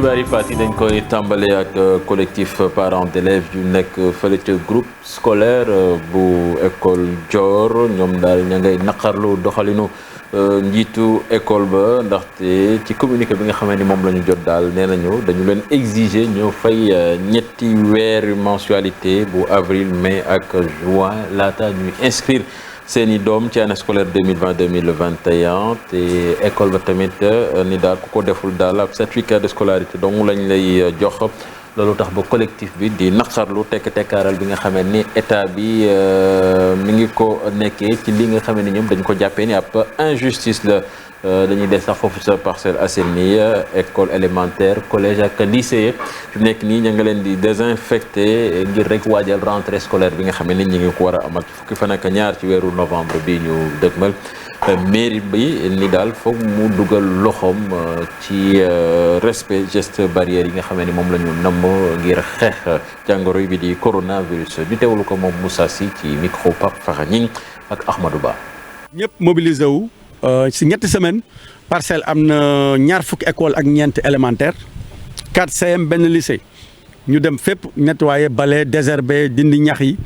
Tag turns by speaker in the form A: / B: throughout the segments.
A: xibaar yi Fatick dañ koy tàmbale ak collectif parents d'élèves yu nekk fële ca groupe scolaire bu école Dior ñoom daal ña ngay naqarlu doxalinu njiitu école ba ndaxte ci communiqué bi nga xamee ni moom la ñu jot daal nee nañu dañu leen exiger ñoo fay ñetti weeri mensualité bu avril mai ak juin laata ñuy inscrire seeni doom ci année scolaire 2020-2021 te école ba tamit ni daal ku ko deful daal ab certificat de scolarité donc lañ lay jox loolu tax ba collectif bi di naqarlu tekkaaral bi nga xamee ni état bi mi ngi ko nekkee ci li nga xamee ni ñoom dañu ko jàppee ni ab injustice la dañuy des sax foofu sa Parcelles Assainies école élémentaire collège ak lycée fi mu nekk nii ña nga leen di désinfecté ngir rek waajal rentrée scolaire bi nga xam ne ñi ngi ko war a amal fukki fan ak ñaar ci weeru novembre bi ñu dëgmal mairie bi ni daal foog mu dugal loxoom ci respect geste barrière yi nga xam ne moom la ñu namm ngir xeex jàngoro bi di coronavirus ñu teewlu ko moom Moussa Sy ci micro Pape Fakha Gning ak Ahmadou Ba.
B: ñëpp mobilisé wu. ci ñetti semaine Parcelles am na ñaar fukki école ak ñeent élémentaire 4 CM benn lycée ñu dem fépp nettoyer bale désherber dindi ñax yi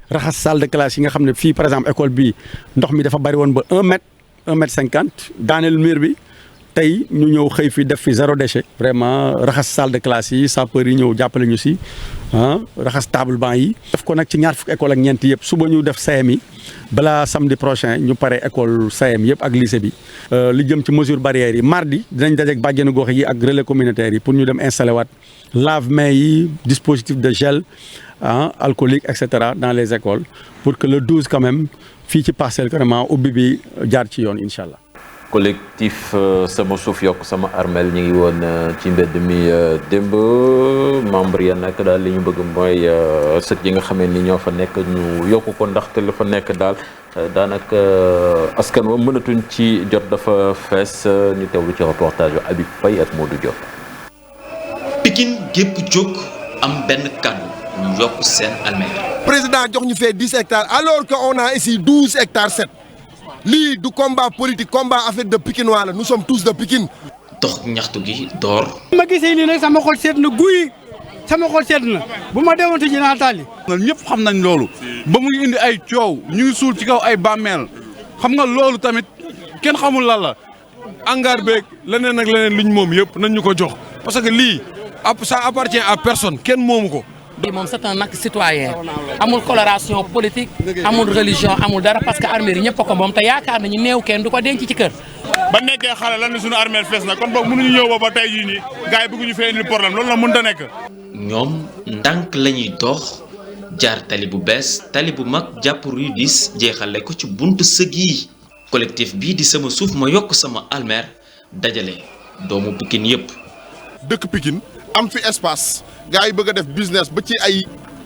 B: raxas salle de classe yi nga xam ne fii par exemple école bi ndox mi dafa bari woon ba 1 mètre 50 daaneel mur bi tey ñu ñëw xëy fi def fi 0 déchet vraiment raxas salle de classe yi sapeur yi ñëw jàppale ñu si raxas table banc yi. def ko nag ci ñaar fukki école ak ñeent yëpp suba ñu def CM yi balaa samedi prochain ñu pare école CM yëpp ak lycée bi. li jëm ci mesure barrières yi mardi dinañ dajeeg bàjjenu gox yi ak relais communautaire yi pour ñu dem installé waat lave-mains yi dispositif de gel alcoolique et cetera dans les écoles pour que le 12 quand même fii ci Parcelles vraiment ubbi bi jaar ci yoon incha allah.
A: collectif sama suuf yokk sama armel ñu ngi woon ci mbedd mi démb membre ya nag daal li ñu bëgg mooy sët yi nga xamee ni ñoo fa nekk ñu yokk ko ndaxte la fa nekk daal daanaka askan wa mënatuñ ci jot dafa fees ñu teewlu ci reportage yu Habib Faye ak Modou Diop.
C: Pikine gépp jóg am benn kàddu ñu yokk seen almeer.
D: président jox ñu fee 10 hectares alors que on a ici 12 hectares 7. lii du combat politique combat affaire de Pikinois la nous sommes tous de Pikine.
C: dox ñaxtu gi door.
E: ma gisee lii nag sama xol seet na guy sama xol seet na bu ma demoon ci dinaa tàlli.
F: ñëpp xam nañ loolu ba muy indi ay coow ñu ngi suul ci kaw ay bàmmeel xam nga loolu tamit kenn xamul lan la hangar beeg leneen ak leneen luñ moom yëpp nañ ñu ko jox parce que lii ça appartient à personne kenn moomu ko.
G: moom c'est un acte citoyen amul coloration politique amul religion amul dara parce que armée yi ñëpp a ko moom te yaakaar nañu néew kenn du ko denc ci kër.
F: ba nekkee xale lan la suñu armée fees na kon boog mënuñu ñëw ba tey jii nii gars yi bëgguñu fee indi problème loolu la mënut a nekk.
C: ñoom ndànk la ñuy dox jaar tali bu bees tali bu mag jàpp rue 10 jeexale ko ci buntu sëg yi collectif bii di sama suuf ma yokk sama almeer dajale doomu Pikine yëpp.
D: dëkk Pikine am fi espace. gars yi bëgg a def business ba ci ay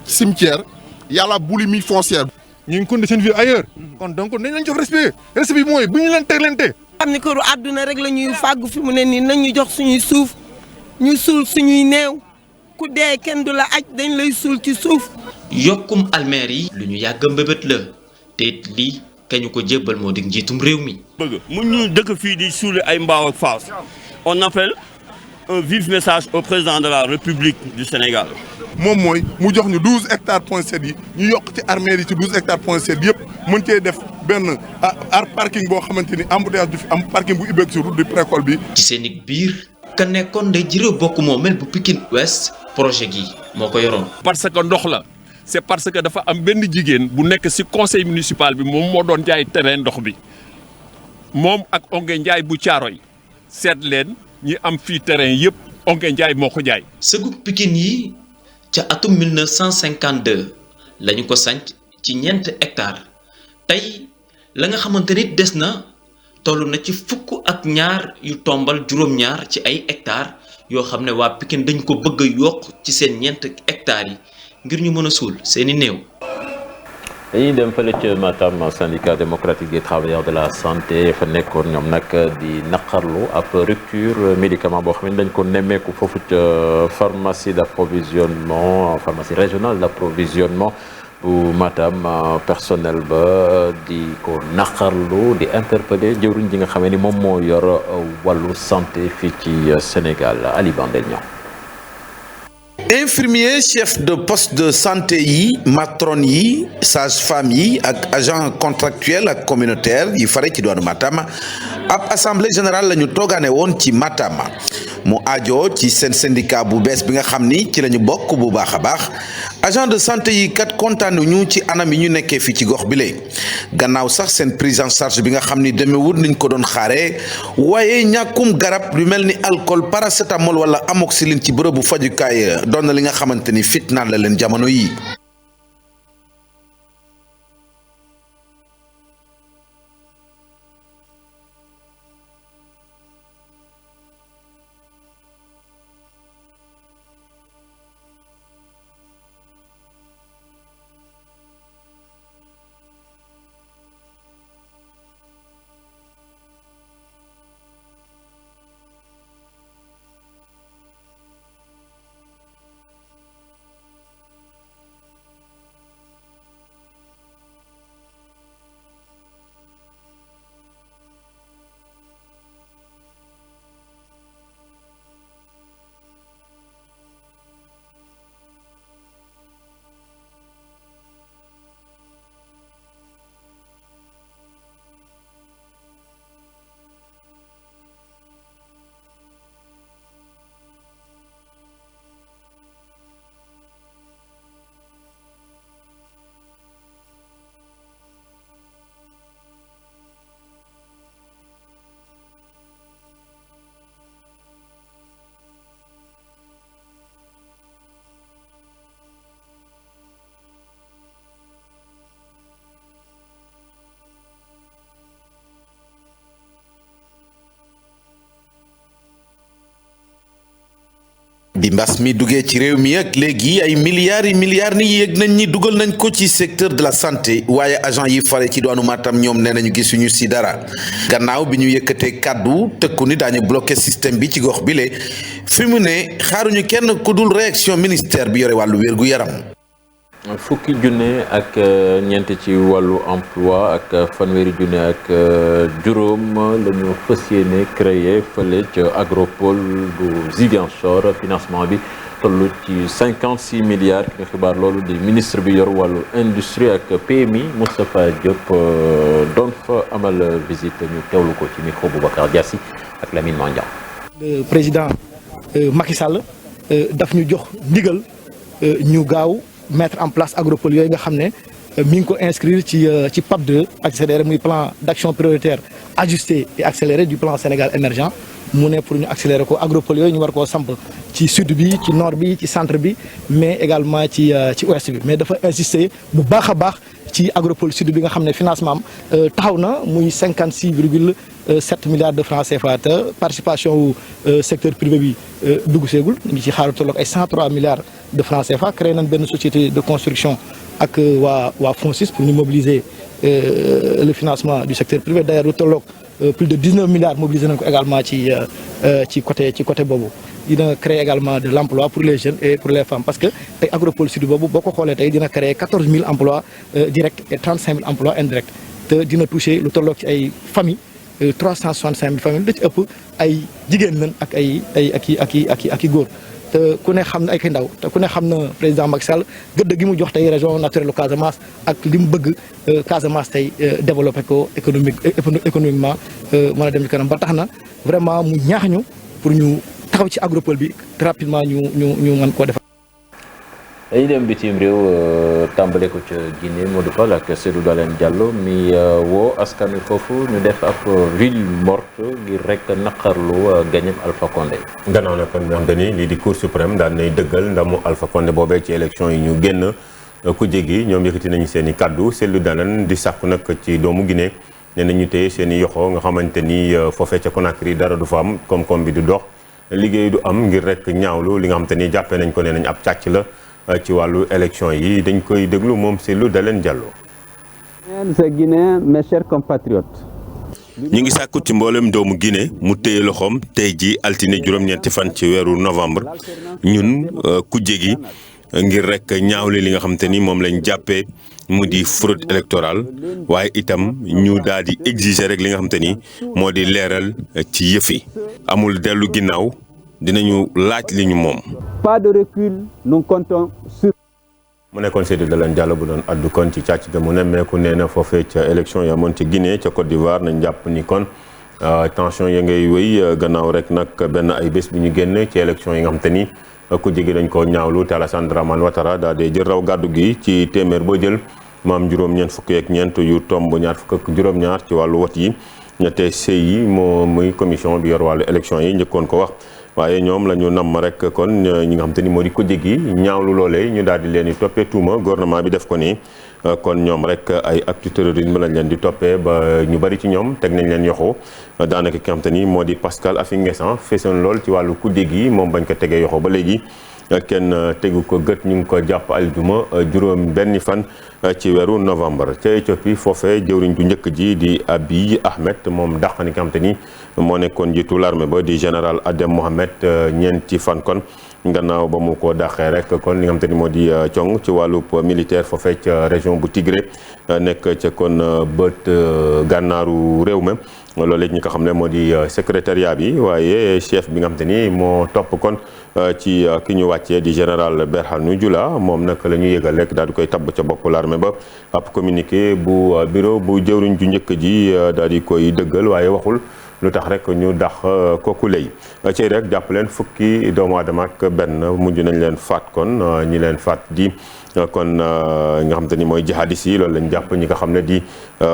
D: cimetière yàlla boulimie foncière.
F: ñu ngi continuer seen vie ailleurs. kon donc nañ leen jox respect bi mooy bu ñu leen teglante.
H: xam ni këru àdduna rek la ñuy fàggu fi mu ne nii nañ ñu jox suñuy suuf ñu suul suñuy néew ku dee kenn du la aj dañ lay suul ci suuf.
C: yokkum almeer yi lu ñu yàgg mbébét la te it lii kañu ko jébbal moo di njiitum réew mi.
I: bëgg mu ñu dëkk fii di suule ay mbaaw ak faas on appelle un vif message au président de la République du Sénégal.
D: moom mooy mu jox ñu 12 hectares point 7 yi ñu yokk ci armée yi ci 12 hectares point 7 yëpp mën cee def benn parking boo xamante ni embouteillage du fi am parking bu ubbeeku ci route du précole bi.
C: ci seen i biir ka nekkoon ndey jërë bokk moomel bu Pikine Ouest projet gi moo ko yoroon.
F: parce que ndox la c'est parce que dafa am benn jigéen bu nekk ci conseil municipal bi moom moo doon jaay terrain ndox bi moom ak Ongué Ndiaye bu Caaroy seet leen. ñi am fii terrain yëpp Ongué Ndiaye moo ko jaay.
C: sëgug Pikine yi ca atum 1952 lañu ko sanc ci 4 hectares tey la nga xamante ni des na toll na ci fukk ak ñaar yu tombal juróom-ñaar ci ay hectares yoo xam ne waa Pikine dañ ko bëgg a yokk ci seen 4 hectares yi ngir ñu mën a suul seeni néew.
A: dañuy dem fële ca Matam syndicat démocratique des travailleurs de la santé fa nekkoon ñoom nag di naqarlu ab rupture médicament boo xam ne dañ ko nemmeeku foofu ca pharmacie d'approvisionnement pharmacie régionale d'approvisionnement bu Matam personnel ba di ko naqarlu di interpeller jëwriñ ji nga xam ni moom moo yor wàllu santé fii ci Sénégal Ali Bandel ñoom.
J: infirmier chef de poste de santé yi matron yi sage-femme yi ak agent contractuel ak communautaire yi fare ci diwaanu Matam ab assemblée générale la ñu toogaane woon ci Matam mu aajo ci seen syndicat bu bees bi nga xam ni ci la ñu bokk bu baax a baax agent de santé yi kat kontaanuñu ci anam yi ñu nekkee fii ci gox bi lay gannaaw sax seen prise en charge bi nga xam ni demeewul niñ ko doon xaaree waaye ñàkkum garab lu mel ni alcool paracétamol wala amoxicilline ci bërëbu fajukaay doon na li nga xamante ni fitnaan la leen jamono yi. bi mbas mi duggee ci réew mi ak léegi ay milliards ni yéeg nañ ñi dugal nañ ko ci secteur de la santé waaye agent yi fare ci doonu Matam ñoom nee nañu gisuñu si dara gannaaw bi ñu yëkkatee kàddu tëkku ni daañu bloqué système bi ci gox bile fi mu ne xaaruñu kenn ku dul réaction ministère bi yore wàllu wér gu yaram.
A: fukki junne ak ñeent ci wàllu emploi ak fanweeri junne ak juróom la ñu fas yéene créé fële ca agropole bu Ziguinchor financement bi toll ci 56 milliards ki nga xibaar loolu di ministre bi yor wàllu industrie ak PMI Moustapha Diop doon fa amal visite ñu teewlu ko ci micro Boubacar Diassi ak Lamine Mandiang.
K: Le président Macky Sall daf ñu jox ndigal ñu gaaw mettre en place agropole yooyu nga xam ne mi ngi ko inscrire ci PAP 2 accéléré muy plan d'action prioritaire ajusté et accéléré du plan Sénégal émergent mu ne pour ñu accélérer ko agropole yooyu ñu war koo samp ci sud bi ci nord bi ci centre bi mais également ci ouest bi mais dafa insister bu baax a baax ci agropole sud bi nga xam ne financement am taxaw na muy 56,7 milliards de francs CFA te participation wu secteur privé bi dugg seegul ñu ngi ci xaaru tolloog ay 103 milliards de francs CFA créé nañ benn société de construction ak waa FONSIS pour ñu mobiliser le financement du secteur privé d'ailleurs lu tolloog plus de 19 milliards mobilisé nañ ko également ci côté boobu dina créer également de l'emploi pour les jeunes et pour les femmes parce que tey agropole sud boobu boo ko xoolee tey dina créer 14 000 emplois directs et 35 000 emplois indirects te dina toucher lu tolloog ci ay familles 365 000 familles da ci ëpp ay jigéen lañ ak i góor te ku ne xam na ay kay ndaw te ku ne xam na président Macky Sall gëdd gi mu jox tey région naturelle Casamance ak li mu bëgg Casamance tey développé ko économiquement mën a dem ci kanam ba tax na vraiment mu ñaax ñu pour ñu taxaw ci agropole bi rapidement ñu mën koo defar.
A: dañuy dem bitim réew tàmbale ko ca Guinée Modou Fall ak Seydou Dalein Diallo mi woo askan wi foofu ñu def ab ville morte ngir rek naqarlu gañem Alpha Condé.
L: gannaaw nag kon nga xam te ni lii di Cour suprême daan nay dëggal ndamu Alpha Condé boobee ci élection yi ñu génn ku jéggi ñoom yëkkati nañu seen i kaddu Seydou Dalein di sàkku nag ci doomu Guinée ne nañu téye seen i yoxo nga xamante ni foofee ca Conakry dara du fa am koom-koom bi du dox liggéey du am ngir rek ñaawlu li nga xamante ni jàppee nañ ko ne nañ ab càcc la. ci wàllu élection yi dañ koy déglu moom Seydou Dalein Diallo.
M: Guinéens, mes chers compatriotes.
L: ñu ngi sàkku ci mboolem doomu Guinée mu téye loxoom tey ji altine juróom-ñeenti fan ci weeru novembre ñun kujje gi ngir rek ñaawle li nga xam te ni moom lañ jàppee mu di fraude électorale waaye itam ñu daal di exiger rek li nga xam te ni moo di leeral ci yëf yi amul dellu ginnaaw dinañu laaj li ñu moom.
M: Pas de recul, nous comptons sur.
L: mu nekkoon Seydou Dalein Diallo bu doon addu kon ci càcc ga mu nemmeeku nee na foofee ca élection ya amoon ci Guinée ca Côte d'Ivoire nañ jàpp ni kon tension ya ngay wéy gannaaw rek nag benn ay bés bi ñu génn ci élection yi nga xam te ni ku jigi dañ ko ñaawlu te Alassane Dramane Ouattara daal di jël raw gàddu gi ci téeméer boo jël maam juróom-ñeent fukk ak ñeent yu tomb ñaar fukk ak juróom-ñaar ci wàllu wot yi ñette CI moo muy commission bi yor wàllu élection yi njëkkoon ko wax waaye ñoom la ñu namm rek kon ñi nga xam te ni moo di ko jéggi ñaawlu loolee ñu daal di leen di toppee tuuma gouvernement bi def ko nii kon ñoom rek ay acte terrorisme lañ leen di toppee ba ñu bari ci ñoom teg nañ leen yoxoo daanaka ki nga xam te ni moo di Pascal Affi-N'Guessan feesoon lool ci wàllu ku jéggi moom bañ ko tegee yoxoo ba léegi kenn tegu ko gët ñu ngi ko jàpp aljuma juróom benni fan ci weeru novembre ca Éthiopie foofee jëwriñ ju njëkk ji di Abiy Ahmed moom dàq ni nga xam te ni moo nekkoon jiitu l'armée ba di général Adem Mohamed ñeenti fan kon gannaaw ba mu ko dàqee rek kon li nga xam te ni moo di cong ci wàllub militaire foofee ca région bu Tigré nekk ca kon bët gànnaaru réew mi loolu it ñi ko xam ne moo di secrétariat bi waaye chef bi nga xam te ni moo topp kon ci ki ñu wàccee di général Berhanu Jula moom nag la ñu yëgal rek daal di koy tabb ca bopp l'armée ba ab communiqué bu bureau bu jëwriñ ju njëkk ji daal di koy dëggal waaye waxul lu tax rek ñu dax kooku lay ci rek jàpp leen fukki doomu aadama ak benn mujj nañ leen faat kon ñi leen faat di kon nga xam te ni mooy jihadis yi loolu lañ jàpp ñi nga xam ne di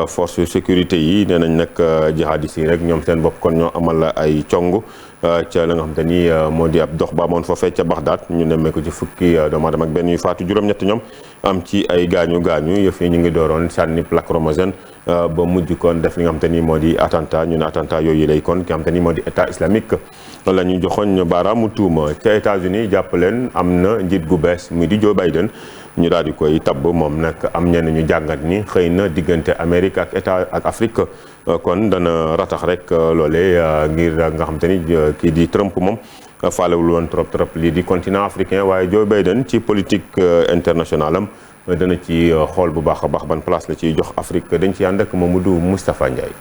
L: force sécurité yi nee nañ nag jihadis yi rek ñoom seen bopp kon ñoo amal ay cong ca la nga xam te ni moo di ab dox ba amoon foofee ca Bagdad ñu nemmee ko ci fukki doomu aadama ak benn yu faatu juróom-ñett ñoom am ci ay gaañu yëf yi ñu ngi dooroon sànni lacrymogène ba mujj kon def li nga xam te ni moo di attentat ñu ne attentat yooyu lay kon ki nga xam te ni moo di état islamique la ñu joxoñ baaraamu tuuma ca États-Unis jàpp leen am na njiit gu bees muy di Joe Biden ñu daal di koy tabb moom nag am ñenn ñu jàngat ni xëy na diggante Amérique ak état ak Afrique kon dana ratax rek loole ngir nga xam te ni kii di Trump moom faalewul woon trop lii di continent africain waaye Joe Biden ci politique internationale am dana ci xool bu baax a baax ban place la ciy jox Afrique dañ ci ànd ak Mamadou Moustapha Ndiaye.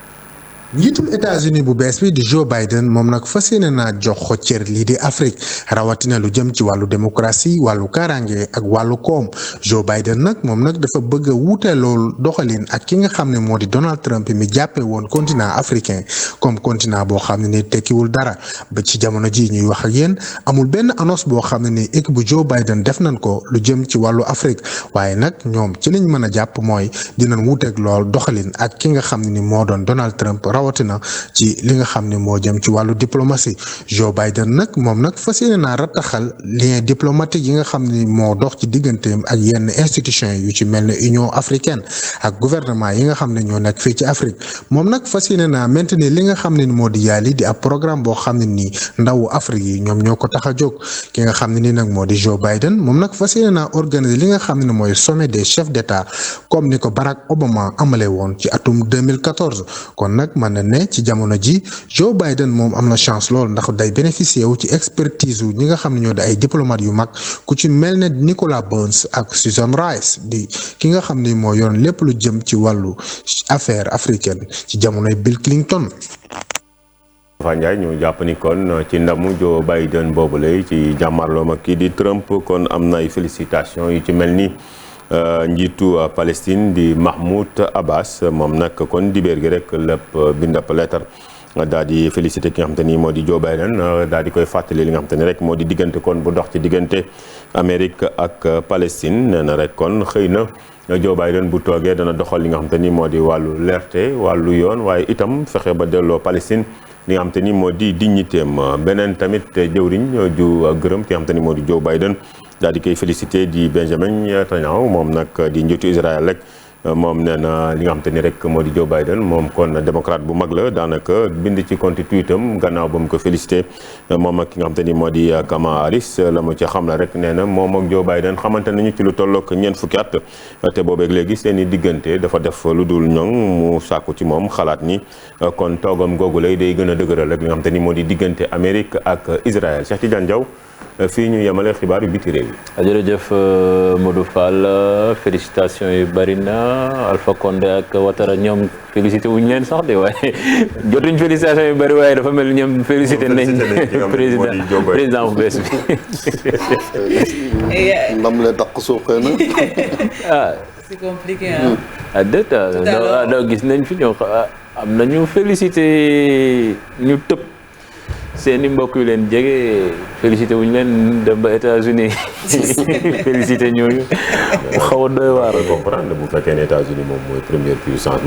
N: njiitul États-Unis bu bees bi di Joe Biden moom nag fas yéene naa jox ko cër lii di Afrique rawatina lu jëm ci wàllu démocratie wàllu kaaraange ak wàllu koom Joe Biden nag moom nag dafa bëgg a wuute lool doxalin ak ki nga xam ne moo di Donald Trump mi jàppe woon continent africain comme continent boo xam ne ni tekkiwul dara ba ci jamono ji ñuy wax ak yéen amul benn annonce boo xam ne ni équipe bu Joe Biden def nañ ko lu jëm ci wàllu Afrique waaye nag ñoom ci liñ mën a jàpp mooy dinañ wuuteeg lool doxalin ak ki nga xam ne ni moo doon Donald Trump rawatina ci li nga xam ne moo jëm ci wàllu diplomatie Joe Biden nag moom nag fas yéene naa rattaxal lien diplomatique yi nga xam ne moo dox ci digganteem ak yenn institution yu ci mel ne Union africaine ak gouvernement yi nga xam ne ñoo nekk fii ci Afrique moom nag fas yéene naa maintenir li nga xam ne moo di yaali di ab programme boo xam ne nii ndawu Afrique yi ñoom ñoo ko tax a jóg ki nga xam ne nii nag moo di Joe Biden moom nag fas yéene naa organiser li nga xam ne mooy sommet des chefs d'État comme ni ko Barack Obama amale woon ci atum 2014 kon nag mën na ne ci jamono ji Joe Biden moom am na chance lool ndax day bénéficier wu ci expertise wu ñi nga xam ne ñoo di ay diplomate yu mag ku ci mel ne Nicolas Burns ak Susan Rice di ki nga xam ne moo yoroon lépp lu jëm ci wàllu affaire africaine ci jamonoy Bill Clinton.
L: Moustapha Ndiaye ñu jàpp ni kon ci ndamu Joe Biden boobule ci jàmmarloom ak kii di Trump kon am na ay félicitations yu ci mel ni njiitu Palestine di Mahmoud Abbas moom nag kon dibéer gi rek lépp bind ab lettre daal di félicité ki nga xam te ni moo di Joe Biden daal di koy fàttali li nga xam te ni rek moo di diggante kon bu dox ci diggante Amérique ak Palestine nee na rek kon xëy na Joe Biden bu toogee dana doxal li nga xam te ni moo di wàllu leerte wàllu yoon waaye itam fexe ba delloo Palestine li nga xam te ni moo di dignitéem beneen tamit jëwriñ ju gërëm ki nga xam te ni moo di Joe Biden daal di koy félicité di Benjamin Netanyahu moom nag di njiitu Israël rek moom nee na li nga xam te ni rek moo di Joe Biden moom kon démocrate bu mag la daanaka bind ci compte Twitteram gannaaw ba mu ko félicité moom ak ki nga xam te ni moo di Kamala Harris la mu ci xam la rek nee na moom ak Joe Biden xamante nañu ci lu tollook ñeent fukki at te boobeeg léegi seen i diggante dafa def lu dul ñoŋ mu sàkku ci moom xalaat ni kon toogam googu lay day gën a dëgëral rek li nga xam te ni moo di diggante Amérique ak Israël Cheikh Tidiane Diaw fii ñu yemale xibaar yu biti réew yi.
A: jërëjëf Modou Fall félicitations yu bari na Alpha Condé ak Ouattara ñoom félicité wuñ leen sax de waaye jotuñ félicitation yu bari waaye dafa mel ni ñoom félicité nañ président bu bees bi.
O: ndam lee takk suuf xëy na.
A: ah
P: c'est compliqué
A: doo gis nañ fi ñoo am nañu félicité ñu tëb seeni mbokk yu leen jege félicité wuñu leen dem ba États-Unis félicité ñooñu xaw a doy waar.
L: comprendre bu fekkee ne États-Unis moom mooy première puissance